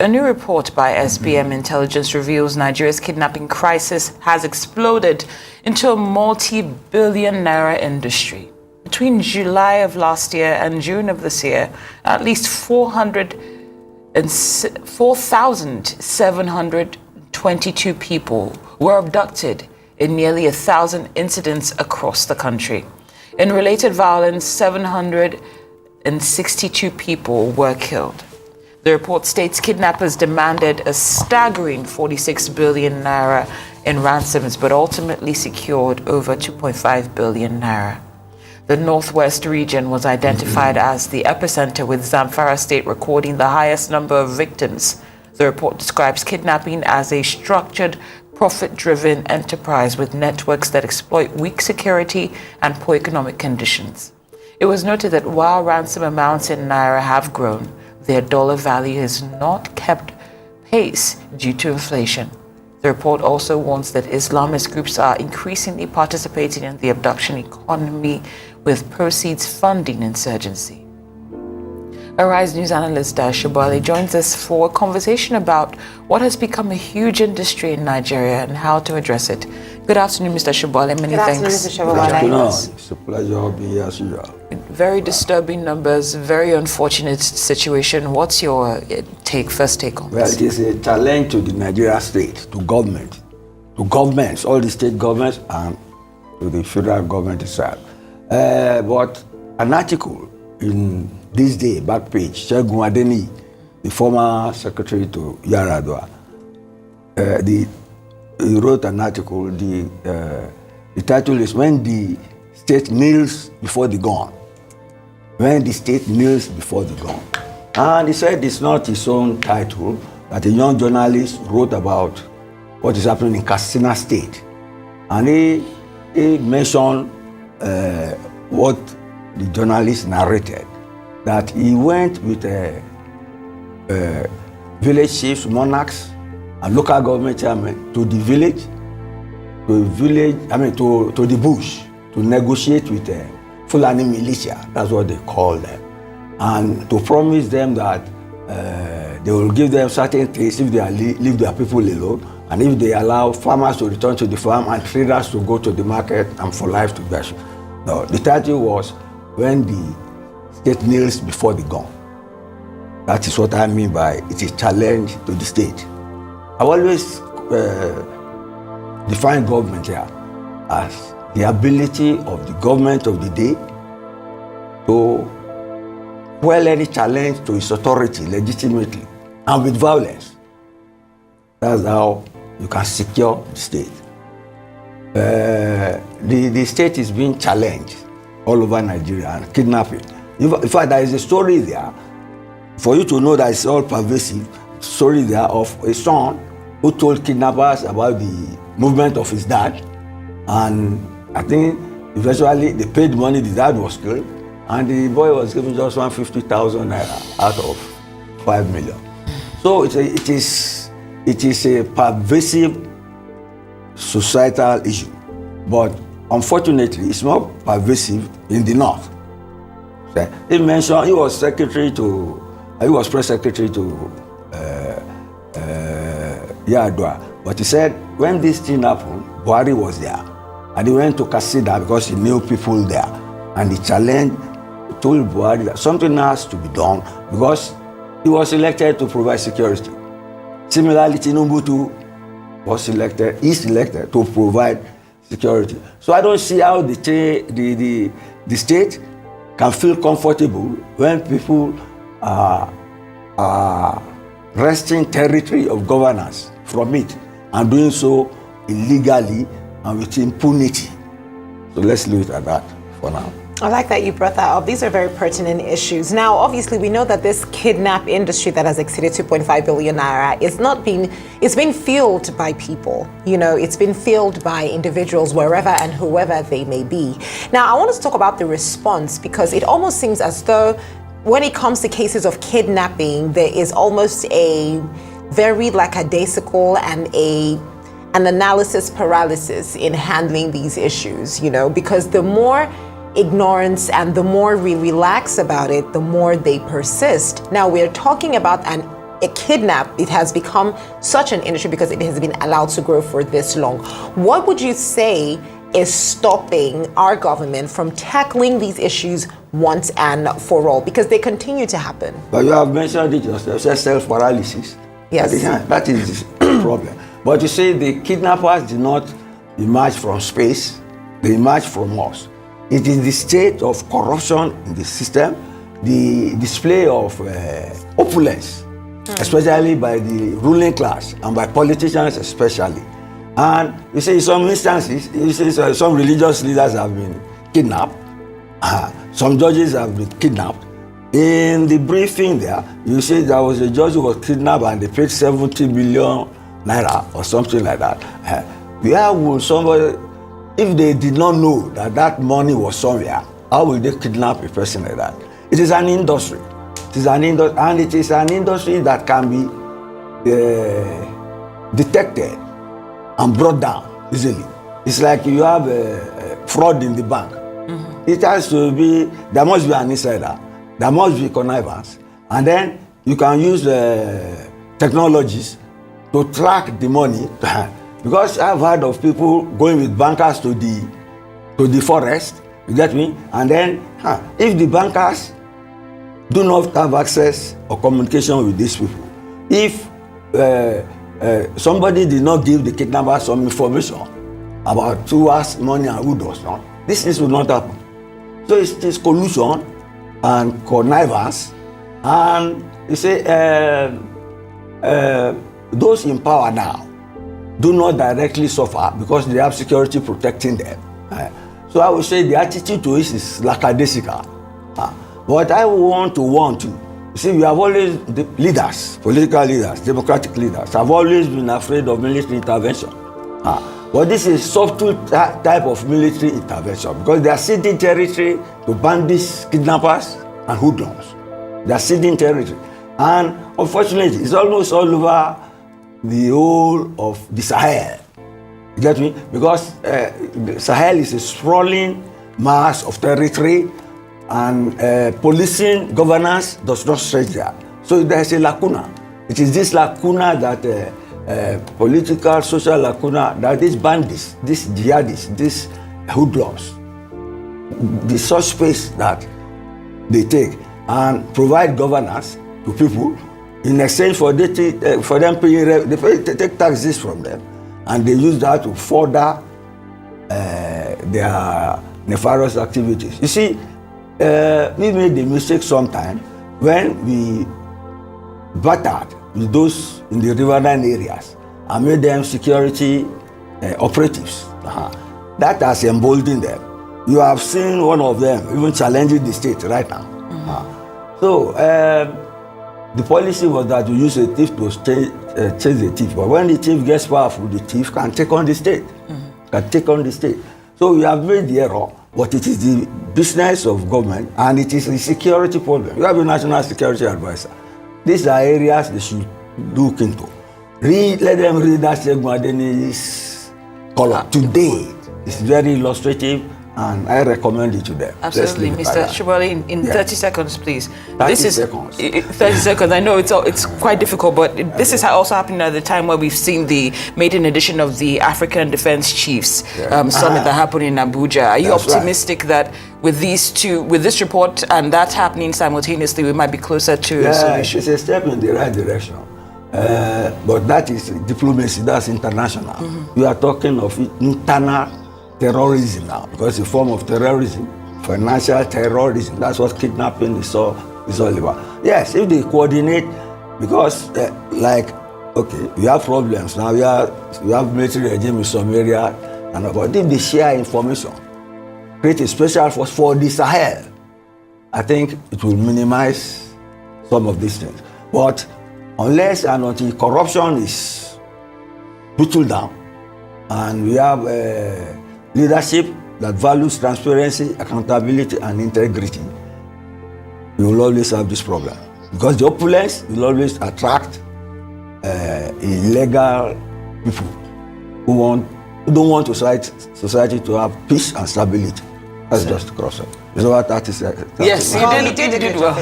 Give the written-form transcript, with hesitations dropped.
A new report by SBM Intelligence reveals Nigeria's kidnapping crisis has exploded into a multi-billion naira industry. Between July of last year and June of this year, at least 4,722 people were abducted in nearly 1,000 incidents across the country. In related violence, 762 people were killed. The report states kidnappers demanded a staggering 46 billion naira in ransoms, but ultimately secured over 2.5 billion naira. The Northwest region was identified as the epicenter, with Zamfara State recording the highest number of victims. The report describes kidnapping as a structured, profit-driven enterprise with networks that exploit weak security and poor economic conditions. It was noted that while ransom amounts in naira have grown, their dollar value has not kept pace due to inflation. The report also warns that Islamist groups are increasingly participating in the abduction economy, with proceeds funding insurgency. Arise News analyst Shobale joins us for a conversation about what has become a huge industry in Nigeria and how to address it. Good afternoon, Mr. Shobale. Many thanks. Good afternoon, Mr. Shobale. It's a pleasure being here as usual. Very disturbing numbers, very unfortunate situation. What's your first take on Well, this? it is a challenge to the Nigerian state, to governments, all the state governments, and to the federal government itself. But an article in this day, back page, Segun Adeni, the former secretary to Yaradua, he wrote an article. The title is "When the State Kneels Before the Gun." When the state kneels before the gun. And he said it's not his own title, that a young journalist wrote about what is happening in Katsina State. And he mentioned what the journalist narrated, that he went with village chiefs, monarchs, and local government chairmen to the village, to the bush, to negotiate with Fulani militia, that's what they call them, and to promise them that they will give them certain things if they leave their people alone, and if they allow farmers to return to the farm and traders to go to the market and for life to be assured. No, the title was "When the State Kneels Before the Gun." That is what I mean by it is a challenge to the state. I've always defined government here as the ability of the government of the day to quell any challenge to its authority legitimately and with violence. That's how you can secure the state. The state is being challenged all over Nigeria and kidnapping. In fact, there is a story there, for you to know that it's all pervasive, story there of a son who told kidnappers about the movement of his dad, and I think eventually they paid money, the dad was killed, and the boy was given just 150,000 naira out of 5 million. So it is a pervasive societal issue, but unfortunately it's more pervasive in the north. He mentioned he was press secretary to Yadua, but he said when this thing happened, Buhari was there. And he went to Kasida because he knew people there. And the challenge told Buhari that something has to be done because he was elected to provide security. Similarly, Tinubu too is elected to provide security. So I don't see how the state can feel comfortable when people are wresting territory of governance from it and doing so illegally and with impunity. So let's leave it at that for now. I like that you brought that up. These are very pertinent issues. Now, obviously, we know that this kidnap industry that has exceeded 2.5 billion naira it's been fueled by people. You know, it's been fueled by individuals wherever and whoever they may be. Now, I want us to talk about the response, because it almost seems as though when it comes to cases of kidnapping, there is almost a very lackadaisical and an analysis paralysis in handling these issues, you know, because the more ignorance and the more we relax about it, the more they persist. Now, we're talking about a kidnap, it has become such an industry because it has been allowed to grow for this long. What would you say is stopping our government from tackling these issues once and for all? Because they continue to happen. But you have mentioned it yourself, self-paralysis. Yes. That is the problem. But you say the kidnappers did not emerge from space, they emerged from us. It is the state of corruption in the system, the display of opulence, especially by the ruling class and by politicians especially. And you say in some instances, you say some religious leaders have been kidnapped, some judges have been kidnapped. In the briefing there, you say there was a judge who was kidnapped and they paid 70 million naira or something like that. Where would somebody, if they did not know that that money was somewhere, how will they kidnap a person like that? It is an industry. It is an industry, and it is an industry that can be detected and brought down easily. It's like you have a fraud in the bank. Mm-hmm. It has to be, there must be an insider, there must be connivance, and then you can use technologies to track the money. Because I've heard of people going with bankers to the forest, you get me? And then if the bankers do not have access or communication with these people, if somebody did not give the kidnapper some information about who has money and who does not, this will not happen. So it's collusion and connivance, and you say those in power now do not directly suffer because they have security protecting them. So I would say the attitude to it is lackadaisical. But I want to warn you. You see, we have always, the leaders, political leaders, democratic leaders, have always been afraid of military intervention. But this is subtle type of military intervention because they are ceding territory to bandits, kidnappers, and hoodlums. They are ceding territory. And unfortunately, it's almost all over the whole of the Sahel. You get me? Because the Sahel is a sprawling mass of territory, and policing governance does not stretch there. So there is a lacuna. It is this lacuna that political, social lacuna, that these bandits, these jihadists, these hoodlums, the such space that they take and provide governance to people in exchange for them paying, they take taxes from them, and they use that to further their nefarious activities. You see, we made the mistake sometime when we battered with those in the riverine areas and made them security operatives. That has emboldened them. You have seen one of them even challenging the state right now. So the policy was that you use a thief to chase the thief. But when the thief gets powerful, the thief can take on the state. Can take on the state. So we have made the error, but it is the business of government and it is a security problem. You have a national security advisor. These are areas they should look into. Let them read that Segmadeni's column today. It's very illustrative, and I recommend it to them. Absolutely, Mr. Shibali, in 30 seconds, please. 30 seconds. 30 seconds. I know it's quite difficult, but this is also happening at the time where we've seen the maiden edition of the African Defense Chiefs summit that happened in Abuja. Are you optimistic that with this report and that happening simultaneously, we might be closer to a solution? It's a step in the right direction. But that is diplomacy, that's international. We are talking of internal terrorism now, because it's a form of terrorism, financial terrorism. That's what kidnapping is all about. Yes, if they coordinate, because okay, we have problems now. We have military regime in some area, but if they share information, create a special force for the Sahel, I think it will minimize some of these things. But unless and until corruption is whittled down, and we have leadership that values transparency, accountability, and integrity, we will always have this problem. Because the opulence will always attract illegal people who don't want society to have peace and stability. That's just cross-up. It's about 30 seconds. Yes, you did well.